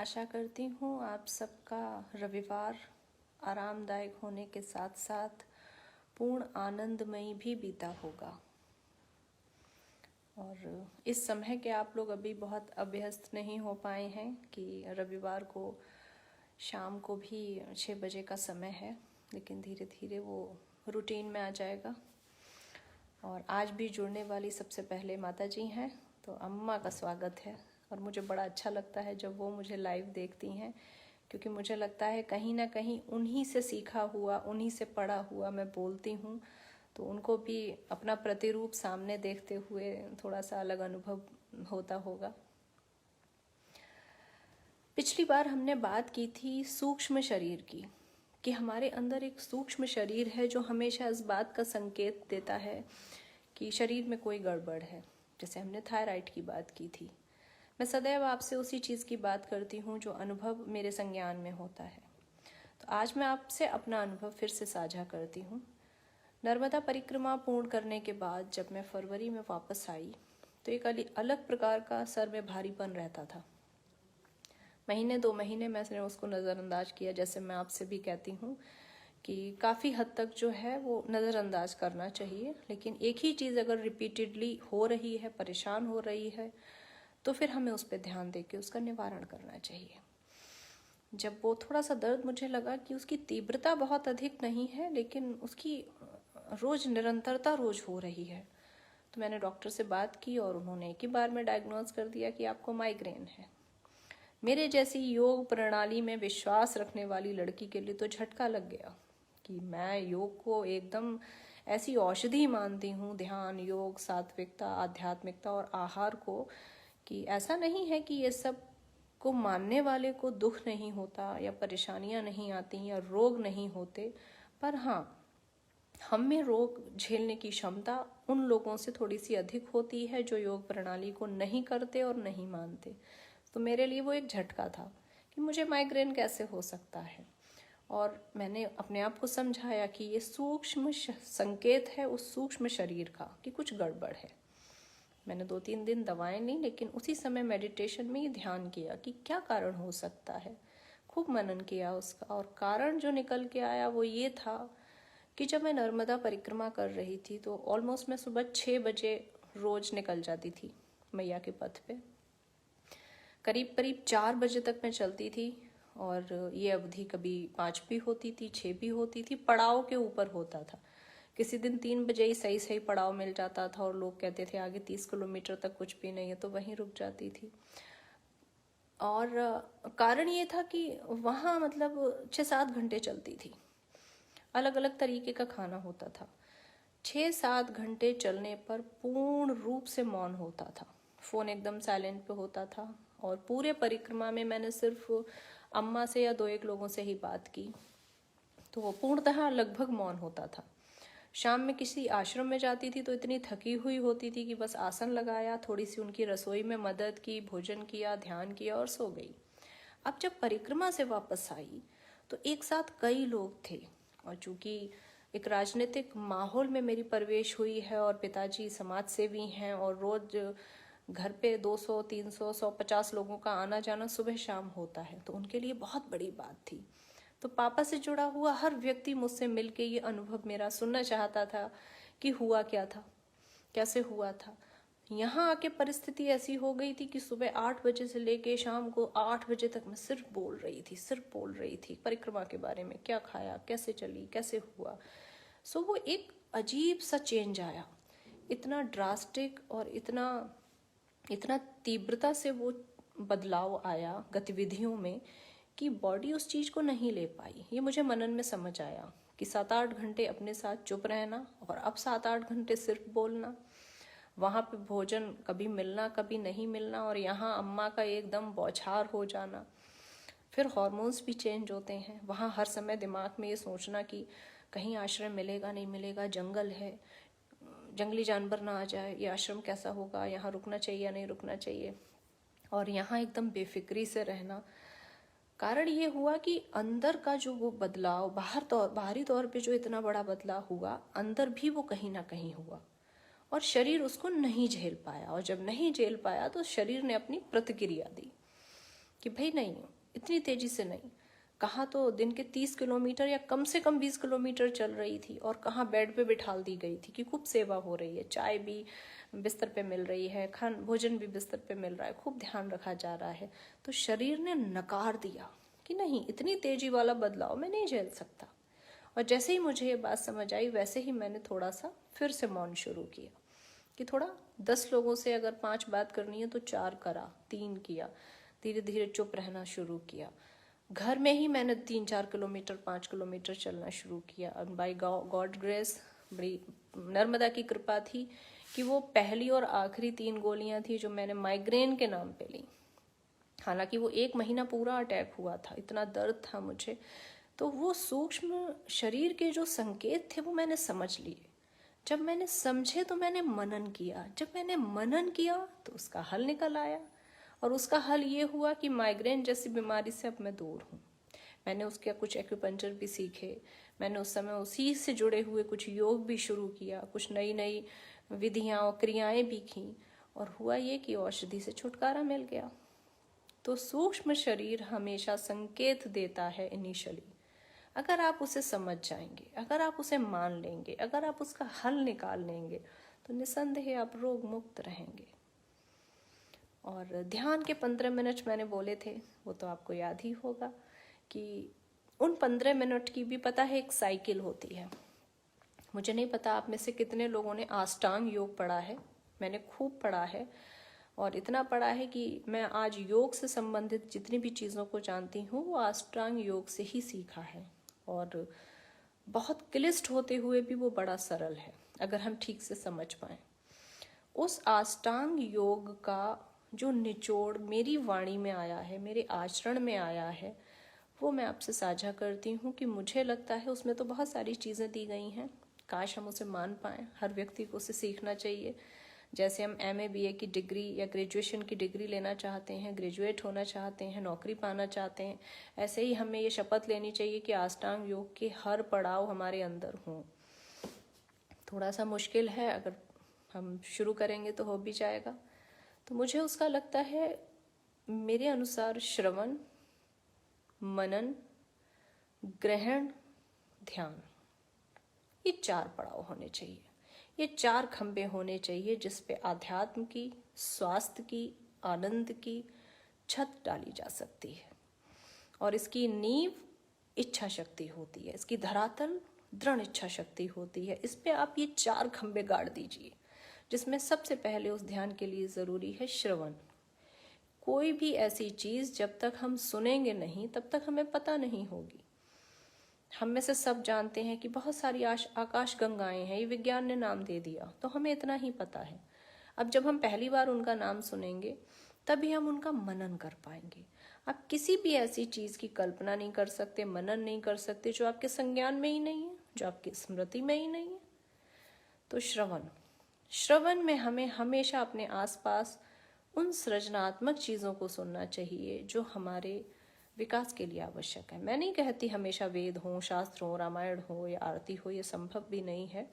आशा करती हूँ आप सबका रविवार आरामदायक होने के साथ साथ पूर्ण आनंदमयी भी बीता होगा। और इस समय के आप लोग अभी बहुत अभ्यस्त नहीं हो पाए हैं कि रविवार को शाम को भी 6 बजे का समय है, लेकिन धीरे धीरे वो रूटीन में आ जाएगा। और आज भी जुड़ने वाली सबसे पहले माता जी हैं, तो अम्मा का स्वागत है। और मुझे बड़ा अच्छा लगता है जब वो मुझे लाइव देखती हैं, क्योंकि मुझे लगता है कहीं ना कहीं उन्हीं से सीखा हुआ, उन्हीं से पढ़ा हुआ मैं बोलती हूँ, तो उनको भी अपना प्रतिरूप सामने देखते हुए थोड़ा सा अलग अनुभव होता होगा। पिछली बार हमने बात की थी सूक्ष्म शरीर की, कि हमारे अंदर एक सूक्ष्म शरीर है जो हमेशा इस बात का संकेत देता है कि शरीर में कोई गड़बड़ है। जैसे हमने थायराइड की बात की थी। मैं सदैव आपसे उसी चीज़ की बात करती हूँ जो अनुभव मेरे संज्ञान में होता है। तो आज मैं आपसे अपना अनुभव फिर से साझा करती हूँ। नर्मदा परिक्रमा पूर्ण करने के बाद जब मैं फरवरी में वापस आई तो एक अलग प्रकार का सर में भारीपन रहता था। महीने 2 महीने मैंने उसको नज़रअंदाज किया, जैसे मैं आपसे भी कहती हूँ कि काफ़ी हद तक जो है वो नज़रअंदाज करना चाहिए, लेकिन एक ही चीज़ अगर रिपीटेडली हो रही है, परेशान हो रही है, तो फिर हमें उस पर ध्यान दे के उसका निवारण करना चाहिए। जब वो थोड़ा सा दर्द मुझे लगा कि उसकी तीव्रता बहुत अधिक नहीं है, लेकिन उसकी रोज़ निरंतरता रोज़ हो रही है, तो मैंने डॉक्टर से बात की और उन्होंने एक ही बार में डायग्नोज कर दिया कि आपको माइग्रेन है। मेरे जैसी योग प्रणाली में विश्वास रखने वाली लड़की के लिए तो झटका लग गया कि मैं योग को एकदम ऐसी औषधि मानती हूँ, ध्यान, योग, सात्विकता, आध्यात्मिकता और आहार को, कि ऐसा नहीं है कि ये सब को मानने वाले को दुख नहीं होता या परेशानियां नहीं आती या रोग नहीं होते, पर हाँ, हम में रोग झेलने की क्षमता उन लोगों से थोड़ी सी अधिक होती है जो योग प्रणाली को नहीं करते और नहीं मानते। तो मेरे लिए वो एक झटका था कि मुझे माइग्रेन कैसे हो सकता है। और मैंने अपने आप को समझाया कि ये सूक्ष्म संकेत है उस सूक्ष्म शरीर का कि कुछ गड़बड़ है। मैंने 2-3 दिन दवाएं ली, लेकिन उसी समय मेडिटेशन में ही ध्यान किया कि क्या कारण हो सकता है। खूब मनन किया उसका, और कारण जो निकल के आया वो ये था कि जब मैं नर्मदा परिक्रमा कर रही थी तो ऑलमोस्ट मैं सुबह 6 बजे रोज निकल जाती थी मैया के पथ पे। करीब करीब 4 बजे तक मैं चलती थी, और ये अवधि कभी 5 भी होती थी, 6 भी होती थी, पड़ाव के ऊपर होता था। किसी दिन 3 बजे ही सही सही पड़ाव मिल जाता था और लोग कहते थे आगे 30 किलोमीटर तक कुछ भी नहीं है, तो वहीं रुक जाती थी। और कारण ये था कि वहाँ मतलब 6-7 घंटे चलती थी, अलग अलग तरीके का खाना होता था। 6-7 घंटे चलने पर पूर्ण रूप से मौन होता था, फ़ोन एकदम साइलेंट पे होता था, और पूरे परिक्रमा में मैंने सिर्फ अम्मा से या 2-1 लोगों से ही बात की, तो वो पूर्णतः लगभग मौन होता था। शाम में किसी आश्रम में जाती थी तो इतनी थकी हुई होती थी कि बस आसन लगाया, थोड़ी सी उनकी रसोई में मदद की, भोजन किया, ध्यान किया और सो गई। अब जब परिक्रमा से वापस आई तो एक साथ कई लोग थे, और चूंकि एक राजनीतिक माहौल में मेरी परवेश हुई है और पिताजी समाज सेवी हैं और रोज घर पे 200, 300, 150 लोगों का आना जाना सुबह शाम होता है, तो उनके लिए बहुत बड़ी बात थी। तो पापा से जुड़ा हुआ हर व्यक्ति मुझसे मिलके ये अनुभव मेरा सुनना चाहता था कि हुआ क्या था, कैसे हुआ था। यहाँ आके परिस्थिति ऐसी हो गई थी कि सुबह 8 बजे से लेके शाम को 8 बजे तक मैं सिर्फ बोल रही थी परिक्रमा के बारे में, क्या खाया, कैसे चली, कैसे हुआ। सो वो एक अजीब सा चेंज आया, इतना ड्रास्टिक और इतना तीव्रता से वो बदलाव आया गतिविधियों में कि बॉडी उस चीज़ को नहीं ले पाई। ये मुझे मनन में समझ आया कि 7-8 घंटे अपने साथ चुप रहना और अब 7-8 घंटे सिर्फ बोलना, वहाँ पे भोजन कभी मिलना कभी नहीं मिलना, और यहाँ अम्मा का एकदम बौछार हो जाना। फिर हॉर्मोन्स भी चेंज होते हैं, वहाँ हर समय दिमाग में ये सोचना कि कहीं आश्रम मिलेगा नहीं मिलेगा, जंगल है, जंगली जानवर ना आ जाए, ये आश्रम कैसा होगा, यहाँ रुकना चाहिए या नहीं रुकना चाहिए। और यहाँ एकदम बेफिक्री से रहना। कारण ये हुआ कि अंदर का जो वो बदलाव, बाहरी तौर पे जो इतना बड़ा बदलाव हुआ, अंदर भी वो कहीं ना कहीं हुआ, और शरीर उसको नहीं झेल पाया। और जब नहीं झेल पाया तो शरीर ने अपनी प्रतिक्रिया दी कि भाई नहीं, इतनी तेजी से नहीं। कहाँ तो दिन के 30 किलोमीटर या कम से कम 20 किलोमीटर चल रही थी, और कहाँ बेड पे बिठाल दी गई थी कि खूब सेवा हो रही है, चाय भी बिस्तर पे मिल रही है, भोजन भी बिस्तर पे मिल रहा है, खूब ध्यान रखा जा रहा है। तो शरीर ने नकार दिया कि नहीं, इतनी तेजी वाला बदलाव मैं नहीं झेल सकता। और जैसे ही मुझे ये बात समझ आई, वैसे ही मैंने थोड़ा सा फिर से मौन शुरू किया कि थोड़ा 10 लोगों से अगर 5 बात करनी है तो 4 करा, 3 किया, धीरे धीरे चुप रहना शुरू किया। घर में ही मैंने 3-4 किलोमीटर 5 किलोमीटर चलना शुरू किया। और बाय गॉड ग्रेस, बड़ी नर्मदा की कृपा थी कि वो पहली और आखिरी 3 गोलियां थी जो मैंने माइग्रेन के नाम पे ली। हालांकि वो 1 महीना पूरा अटैक हुआ था, इतना दर्द था मुझे। तो वो सूक्ष्म शरीर के जो संकेत थे वो मैंने समझ लिए। जब मैंने समझे तो मैंने मनन किया। जब मैंने मनन किया तो उसका हल निकल आया। और उसका हल ये हुआ कि माइग्रेन जैसी बीमारी से अब मैं दूर हूँ। मैंने उसके कुछ एक्यूपंक्चर भी सीखे। मैंने उस समय उसी से जुड़े हुए कुछ योग भी शुरू किया, कुछ नई नई विधियाँ और क्रियाएं भी की। और हुआ ये कि औषधि से छुटकारा मिल गया। तो सूक्ष्म शरीर हमेशा संकेत देता है इनिशियली। अगर आप उसे समझ जाएंगे, अगर आप उसे मान लेंगे, अगर आप उसका हल निकाल लेंगे, तो निसंदेह आप रोग मुक्त रहेंगे। और ध्यान के 15 मिनट मैंने बोले थे, वो तो आपको याद ही होगा कि उन 15 मिनट की भी पता है एक साइकिल होती है। मुझे नहीं पता आप में से कितने लोगों ने अष्टांग योग पढ़ा है। मैंने खूब पढ़ा है, और इतना पढ़ा है कि मैं आज योग से संबंधित जितनी भी चीज़ों को जानती हूँ वो अष्टांग योग से ही सीखा है। और बहुत क्लिष्ट होते हुए भी वो बड़ा सरल है अगर हम ठीक से समझ पाएं। उस अष्टांग योग का जो निचोड़ मेरी वाणी में आया है, मेरे आचरण में आया है, वो मैं आपसे साझा करती हूँ कि मुझे लगता है उसमें तो बहुत सारी चीज़ें दी गई हैं, काश हम उसे मान पाएँ। हर व्यक्ति को उसे सीखना चाहिए। जैसे हम MA BA की डिग्री या ग्रेजुएशन की डिग्री लेना चाहते हैं, ग्रेजुएट होना चाहते हैं, नौकरी पाना चाहते हैं, ऐसे ही हमें ये शपथ लेनी चाहिए कि अष्टांग योग के हर पड़ाव हमारे अंदर हों। थोड़ा सा मुश्किल है, अगर हम शुरू करेंगे तो हो भी जाएगा। तो मुझे उसका लगता है, मेरे अनुसार श्रवण, मनन, ग्रहण, ध्यान, ये 4 पड़ाव होने चाहिए। ये 4 खंबे होने चाहिए जिस पे आध्यात्म की, स्वास्थ्य की, आनंद की छत डाली जा सकती है। और इसकी नींव इच्छा शक्ति होती है, इसकी धरातल दृढ़ इच्छा शक्ति होती है। इस पे आप ये 4 खंबे गाड़ दीजिए, जिसमें सबसे पहले उस ध्यान के लिए ज़रूरी है श्रवण। कोई भी ऐसी चीज़ जब तक हम सुनेंगे नहीं तब तक हमें पता नहीं होगी। हम में से सब जानते हैं कि बहुत सारी आकाश गंगाएं हैं, ये विज्ञान ने नाम दे दिया, तो हमें इतना ही पता है। अब जब हम पहली बार उनका नाम सुनेंगे तभी हम उनका मनन कर पाएंगे। आप किसी भी ऐसी चीज़ की कल्पना नहीं कर सकते, मनन नहीं कर सकते जो आपके संज्ञान में ही नहीं है, जो आपकी स्मृति में ही नहीं है। तो श्रवण में हमें हमेशा अपने आसपास उन सृजनात्मक चीज़ों को सुनना चाहिए जो हमारे विकास के लिए आवश्यक है। मैं नहीं कहती हमेशा वेद हो, शास्त्र हो, रामायण हो या आरती हो, ये संभव भी नहीं है।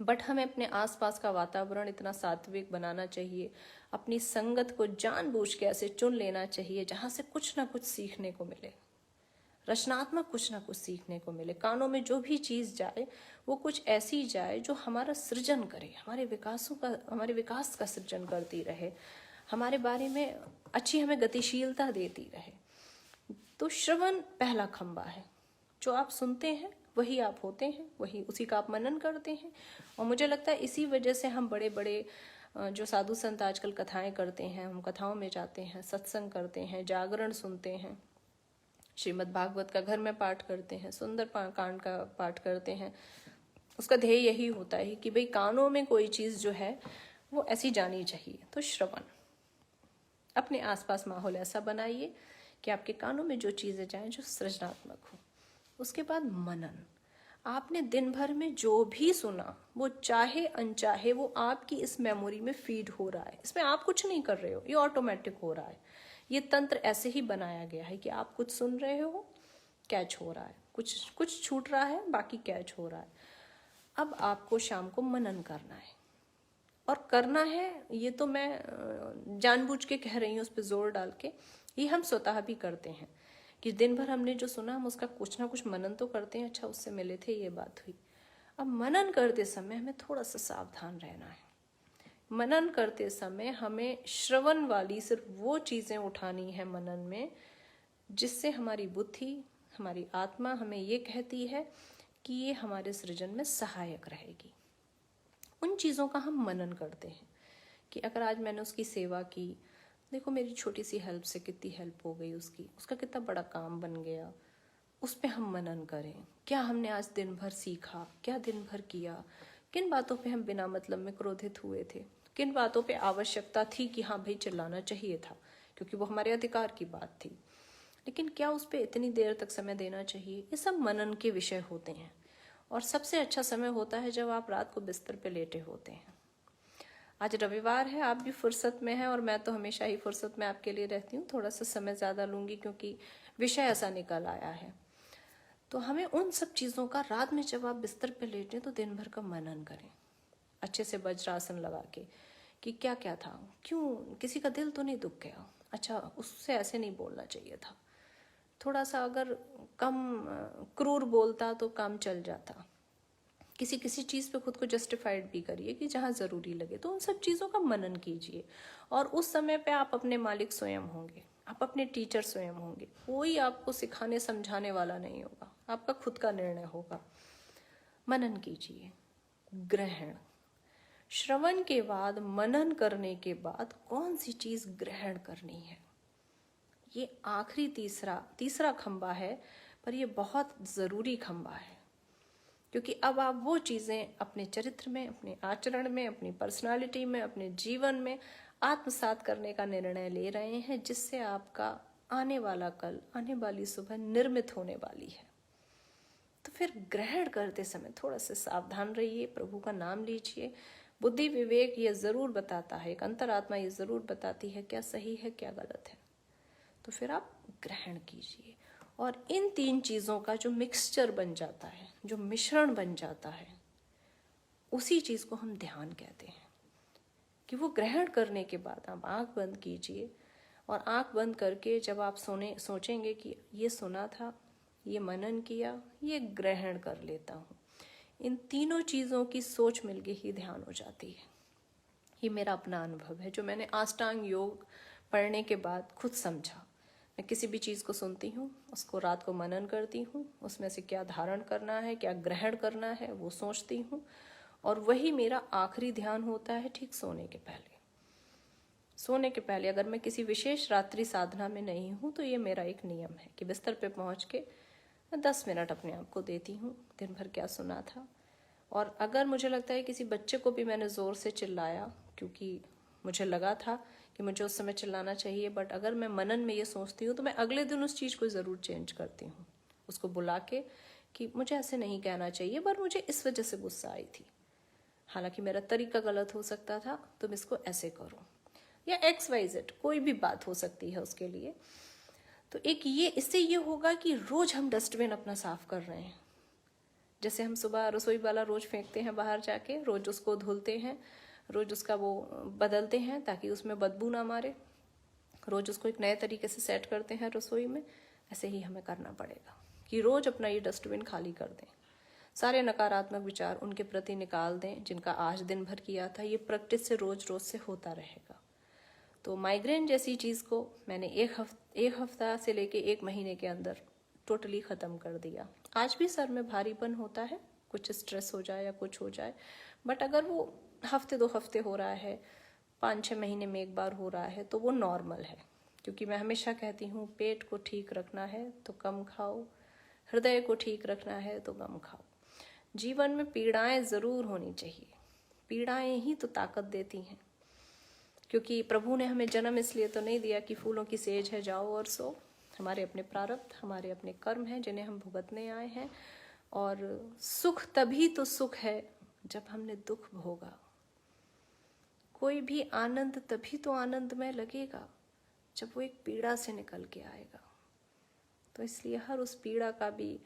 बट हमें अपने आसपास का वातावरण इतना सात्विक बनाना चाहिए, अपनी संगत को जानबूझ के ऐसे चुन लेना चाहिए जहाँ से कुछ ना कुछ सीखने को मिले, रचनात्मक कुछ ना कुछ सीखने को मिले। कानों में जो भी चीज़ जाए वो कुछ ऐसी जाए जो हमारा सृजन करे, हमारे विकास का सृजन करती रहे, हमारे बारे में अच्छी हमें गतिशीलता देती रहे। तो श्रवण पहला खंबा है। जो आप सुनते हैं वही आप होते हैं, वही उसी का आप मनन करते हैं। और मुझे लगता है इसी वजह से हम बड़े बड़े जो साधु संत आजकल कथाएं करते हैं, हम कथाओं में जाते हैं, सत्संग करते हैं, जागरण सुनते हैं, श्रीमद् भागवत का घर में पाठ करते हैं, सुंदर कांड का पाठ करते हैं। उसका ध्येय यही होता है कि भाई कानों में कोई चीज़ जो है वो ऐसी जानी चाहिए। तो श्रवण, अपने आसपास माहौल ऐसा बनाइए कि आपके कानों में जो चीज़ें जाएं जो सृजनात्मक हो। उसके बाद मनन, आपने दिन भर में जो भी सुना वो चाहे अनचाहे वो आपकी इस मेमोरी में फीड हो रहा है। इसमें आप कुछ नहीं कर रहे हो, ये ऑटोमेटिक हो रहा है। ये तंत्र ऐसे ही बनाया गया है कि आप कुछ सुन रहे हो, कैच हो रहा है, कुछ छूट रहा है, बाकी कैच हो रहा है। अब आपको शाम को मनन करना है, और करना है ये तो मैं जानबूझ के कह रही हूँ, उस पर जोर डाल के। ये हम स्वतः भी करते हैं कि दिन भर हमने जो सुना हम उसका कुछ ना कुछ मनन तो करते हैं, अच्छा उससे मिले थे, ये बात हुई। अब मनन करते समय हमें थोड़ा सा सावधान रहना है। मनन करते समय हमें श्रवण वाली सिर्फ वो चीज़ें उठानी है मनन में जिससे हमारी बुद्धि, हमारी आत्मा हमें ये कहती है कि ये हमारे सृजन में सहायक रहेगी। उन चीज़ों का हम मनन करते हैं कि अगर आज मैंने उसकी सेवा की, देखो मेरी छोटी सी हेल्प से कितनी हेल्प हो गई उसकी, उसका कितना बड़ा काम बन गया, उस पर हम मनन करें। क्या हमने आज दिन भर सीखा, क्या दिन भर किया, किन बातों पे हम बिना मतलब में क्रोधित हुए थे, किन बातों पे आवश्यकता थी कि हाँ भाई चिल्लाना चाहिए था क्योंकि वो हमारे अधिकार की बात थी, लेकिन क्या उस पर इतनी देर तक समय देना चाहिए। ये सब मनन के विषय होते हैं। और सबसे अच्छा समय होता है जब आप रात को बिस्तर पे लेटे होते हैं। आज रविवार है, आप भी फुर्सत में हैं और मैं तो हमेशा ही फुर्सत में आपके लिए रहती हूँ। थोड़ा सा समय ज़्यादा लूँगी क्योंकि विषय ऐसा निकल आया है। तो हमें उन सब चीज़ों का रात में जब आप बिस्तर पे लेटें तो दिन भर का मनन करें, अच्छे से वज्रासन लगा के कि क्या क्या था, क्यों किसी का दिल तो नहीं दुख गया, अच्छा उससे ऐसे नहीं बोलना चाहिए था, थोड़ा सा अगर कम क्रूर बोलता तो काम चल जाता। किसी किसी चीज़ पे खुद को जस्टिफाइड भी करिए कि जहाँ ज़रूरी लगे, तो उन सब चीज़ों का मनन कीजिए। और उस समय पे आप अपने मालिक स्वयं होंगे, आप अपने टीचर स्वयं होंगे। कोई आपको सिखाने समझाने वाला नहीं होगा, आपका खुद का निर्णय होगा। मनन कीजिए। ग्रहण, श्रवण के बाद मनन करने के बाद कौन सी चीज़ ग्रहण करनी है, ये आखिरी तीसरा खंबा है, पर ये बहुत ज़रूरी खंबा है। क्योंकि अब आप वो चीज़ें अपने चरित्र में, अपने आचरण में, अपनी पर्सनालिटी में, अपने जीवन में आत्मसात करने का निर्णय ले रहे हैं, जिससे आपका आने वाला कल, आने वाली सुबह निर्मित होने वाली है। तो फिर ग्रहण करते समय थोड़ा सा सावधान रहिए, प्रभु का नाम लीजिए। बुद्धि विवेक ये ज़रूर बताता है, एक अंतरात्मा ये ज़रूर बताती है क्या सही है क्या गलत है। तो फिर आप ग्रहण कीजिए। और इन 3 चीज़ों का जो मिक्सचर बन जाता है, जो मिश्रण बन जाता है, उसी चीज़ को हम ध्यान कहते हैं। कि वो ग्रहण करने के बाद आप आंख बंद कीजिए और आंख बंद करके जब आप सोचेंगे कि ये सुना था, ये मनन किया, ये ग्रहण कर लेता हूँ, इन तीनों चीज़ों की सोच मिलके ही ध्यान हो जाती है। ये मेरा अपना अनुभव है जो मैंने अष्टांग योग पढ़ने के बाद खुद समझा। मैं किसी भी चीज़ को सुनती हूँ, उसको रात को मनन करती हूँ, उसमें से क्या धारण करना है, क्या ग्रहण करना है वो सोचती हूँ, और वही मेरा आखिरी ध्यान होता है ठीक सोने के पहले। सोने के पहले अगर मैं किसी विशेष रात्रि साधना में नहीं हूँ तो ये मेरा एक नियम है कि बिस्तर पे पहुँच के मैं 10 मिनट अपने आप को देती हूँ, दिन भर क्या सुना था। और अगर मुझे लगता है किसी बच्चे को भी मैंने ज़ोर से चिल्लाया क्योंकि मुझे लगा था कि मुझे उस समय चिल्लाना चाहिए, बट अगर मैं मनन में ये सोचती हूँ तो मैं अगले दिन उस चीज़ को ज़रूर चेंज करती हूँ, उसको बुला के कि मुझे ऐसे नहीं कहना चाहिए, पर मुझे इस वजह से गुस्सा आई थी, हालांकि मेरा तरीका गलत हो सकता था, तुम इसको ऐसे करो, या XYZ कोई भी बात हो सकती है उसके लिए। तो एक ये इससे ये होगा कि रोज़ हम डस्टबिन अपना साफ कर रहे हैं। जैसे हम सुबह रसोई वाला रोज़ फेंकते हैं बाहर जाके, रोज़ उसको धुलते हैं, रोज़ उसका वो बदलते हैं ताकि उसमें बदबू ना मारे, रोज़ उसको एक नए तरीके से सेट करते हैं रसोई में, ऐसे ही हमें करना पड़ेगा कि रोज़ अपना ये डस्टबिन खाली कर दें। सारे नकारात्मक विचार उनके प्रति निकाल दें जिनका आज दिन भर किया था। ये प्रैक्टिस से रोज़ से होता रहेगा। तो माइग्रेन जैसी चीज़ को मैंने एक हफ्ता से लेके 1 महीने के अंदर टोटली ख़त्म कर दिया। आज भी सर में भारीपन होता है, कुछ स्ट्रेस हो जाए या कुछ हो जाए, बट अगर वो हफ्ते 2 हफ्ते हो रहा है, 5-6 महीने में एक बार हो रहा है, तो वो नॉर्मल है। क्योंकि मैं हमेशा कहती हूँ पेट को ठीक रखना है तो कम खाओ, हृदय को ठीक रखना है तो कम खाओ। जीवन में पीड़ाएं ज़रूर होनी चाहिए, पीड़ाएं ही तो ताकत देती हैं। क्योंकि प्रभु ने हमें जन्म इसलिए तो नहीं दिया कि फूलों की सेज है जाओ और सो। हमारे अपने प्रारब्ध, हमारे अपने कर्म हैं जिन्हें हम भुगतने आए हैं। और सुख तभी तो सुख है जब हमने दुख भोगा। कोई भी आनंद तभी तो आनंदमय लगेगा जब वो एक पीड़ा से निकल के आएगा। तो इसलिए हर उस पीड़ा का भी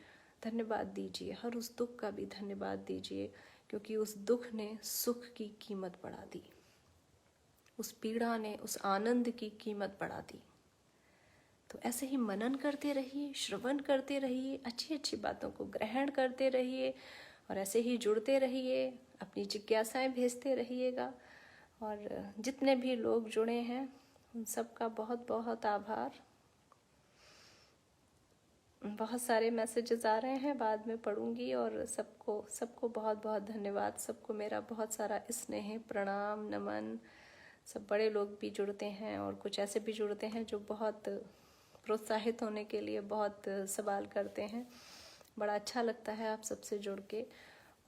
धन्यवाद दीजिए, हर उस दुख का भी धन्यवाद दीजिए, क्योंकि उस दुख ने सुख की कीमत बढ़ा दी, उस पीड़ा ने उस आनंद की कीमत बढ़ा दी। तो ऐसे ही मनन करते रहिए, श्रवण करते रहिए, अच्छी अच्छी बातों को ग्रहण करते रहिए और ऐसे ही जुड़ते रहिए, अपनी जिज्ञासाएं भेजते रहिएगा। और जितने भी लोग जुड़े हैं उन सबका बहुत बहुत आभार। बहुत सारे मैसेजेस आ रहे हैं, बाद में पढ़ूंगी। और सबको बहुत बहुत धन्यवाद। सबको मेरा बहुत सारा स्नेह, प्रणाम, नमन। सब बड़े लोग भी जुड़ते हैं और कुछ ऐसे भी जुड़ते हैं जो बहुत प्रोत्साहित होने के लिए बहुत सवाल करते हैं। बड़ा अच्छा लगता है आप सबसे जुड़ के।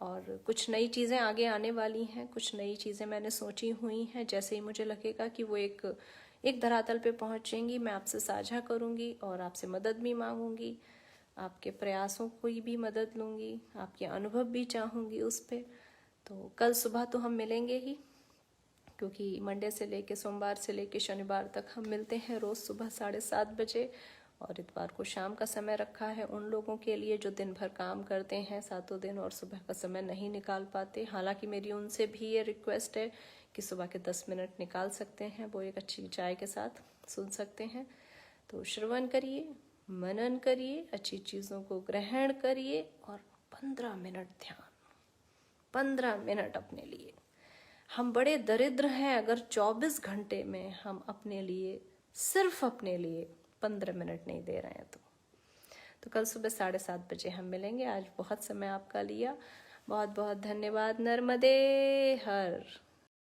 और कुछ नई चीज़ें आगे आने वाली हैं, कुछ नई चीज़ें मैंने सोची हुई हैं। जैसे ही मुझे लगेगा कि वो एक धरातल पे पहुंचेंगी, मैं आपसे साझा करूंगी और आपसे मदद भी मांगूंगी। आपके प्रयासों की भी मदद लूंगी, आपके अनुभव भी चाहूंगी उस पर। तो कल सुबह तो हम मिलेंगे ही, क्योंकि मंडे से लेके सोमवार से लेके शनिवार तक हम मिलते हैं रोज़ सुबह 7:30 बजे। और इतवार को शाम का समय रखा है उन लोगों के लिए जो दिन भर काम करते हैं 7 दिन और सुबह का समय नहीं निकाल पाते। हालांकि मेरी उनसे भी ये रिक्वेस्ट है कि सुबह के 10 मिनट निकाल सकते हैं, वो एक अच्छी चाय के साथ सुन सकते हैं। तो श्रवण करिए, मनन करिए, अच्छी चीज़ों को ग्रहण करिए और 15 मिनट ध्यान, 15 मिनट अपने लिए। हम बड़े दरिद्र हैं अगर 24 घंटे में हम अपने लिए, सिर्फ अपने लिए 15 मिनट नहीं दे रहे हैं। तो कल सुबह 7:30 बजे हम मिलेंगे। आज बहुत समय आपका लिया, बहुत बहुत धन्यवाद। नर्मदे हर।